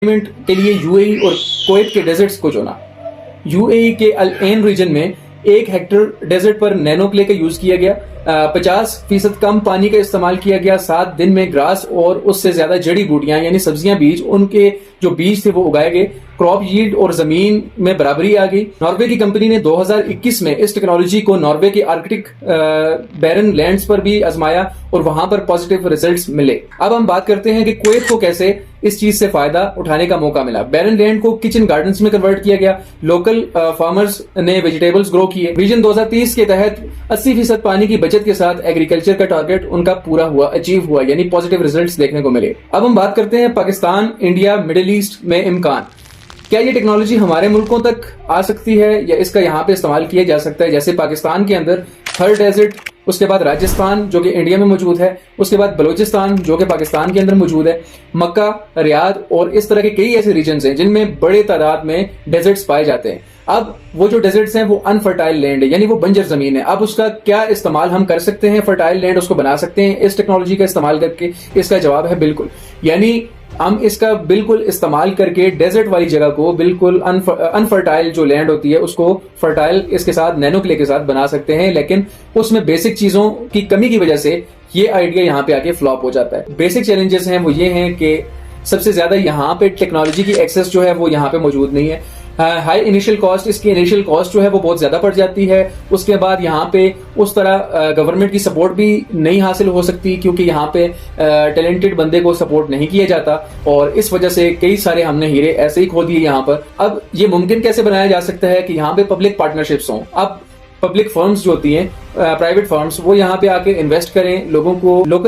के लिए यूएई और कुवैत के डेजर्ट्स को चुना। यूएई के अल एन रीजन में 1 हेक्टेयर डेजर्ट पर नैनो क्ले का यूज किया गया। 50% कम पानी का इस्तेमाल किया गया। 7 दिन में ग्रास और उससे ज्यादा जड़ी बूटियां यानी सब्जियां बीज उनके जो बीज थे वो उगाए गए। क्रॉप यील्ड और जमीन में बराबरी आ गई। नॉर्वे की कंपनी ने 2021 में इस टेक्नोलॉजी को नॉर्वे के आर्कटिक बैरन लैंड्स पर भी आजमाया और वहां पर पॉजिटिव रिजल्ट्स मिले। अब हम बात करते हैं कि कुवैत को कैसे इस चीज से फायदा उठाने का मौका मिला। बैरन लैंड को किचन गार्डन्स में कन्वर्ट किया गया। लोकल फार्मर्स ने वेजिटेबल्स ग्रो किए। विजन 2030 के तहत 80% पानी की बचत के साथ एग्रीकल्चर का टारगेट उनका पूरा हुआ, अचीव हुआ, यानी पॉजिटिव रिजल्ट्स देखने को मिले। अब हम बात करते हैं पाकिस्तान, इंडिया, मिडिल ईस्ट में इम्कान। क्या ये टेक्नोलॉजी हमारे मुल्कों तक आ सकती है या इसका यहाँ पे इस्तेमाल किया जा सकता है? जैसे पाकिस्तान के अंदर थर डेजर्ट, उसके बाद राजस्थान जो कि इंडिया में मौजूद है, उसके बाद बलूचिस्तान जो कि पाकिस्तान के अंदर मौजूद है, मक्का, रियाद और इस तरह के कई ऐसे रीजन्स हैं जिनमें बड़े तादाद में डेजर्ट्स पाए जाते हैं। अब वो जो डेजर्ट्स हैं वो अनफर्टाइल लैंड है, यानी वो बंजर जमीन है। अब उसका क्या इस्तेमाल हम कर सकते हैं? फर्टाइल लैंड उसको बना सकते हैं इस टेक्नोलॉजी का इस्तेमाल करके? इसका जवाब है बिल्कुल। यानी हम इसका बिल्कुल इस्तेमाल करके डेजर्ट वाली जगह को बिल्कुल अनफर्टाइल जो लैंड होती है उसको फर्टाइल इसके साथ नैनो क्ले के साथ बना सकते हैं। लेकिन उसमें बेसिक चीजों की कमी की वजह से ये आइडिया यहाँ पे आके फ्लॉप हो जाता है। बेसिक चैलेंजेस हैं वो ये हैं कि सबसे ज्यादा यहाँ पे टेक्नोलॉजी की एक्सेस जो है वो यहाँ पे मौजूद नहीं है। हाई इनिशियल कॉस्ट, इसकी इनिशियल कॉस्ट जो है वो बहुत ज्यादा पड़ जाती है। उसके बाद यहाँ पे उस तरह गवर्नमेंट की सपोर्ट भी नहीं हासिल हो सकती क्योंकि यहाँ पे टैलेंटेड बंदे को सपोर्ट नहीं किया जाता और इस वजह से कई सारे हमने हीरे ऐसे ही खो दिए यहाँ पर। अब ये मुमकिन कैसे बनाया जा सकता है कि यहाँ पे पब्लिक पार्टनरशिप्स हों। अब पब्लिक फर्म्स जो होती हैं, प्राइवेट फर्म्स, वो यहाँ पे आके इन्वेस्ट करें, लोगों को लोकल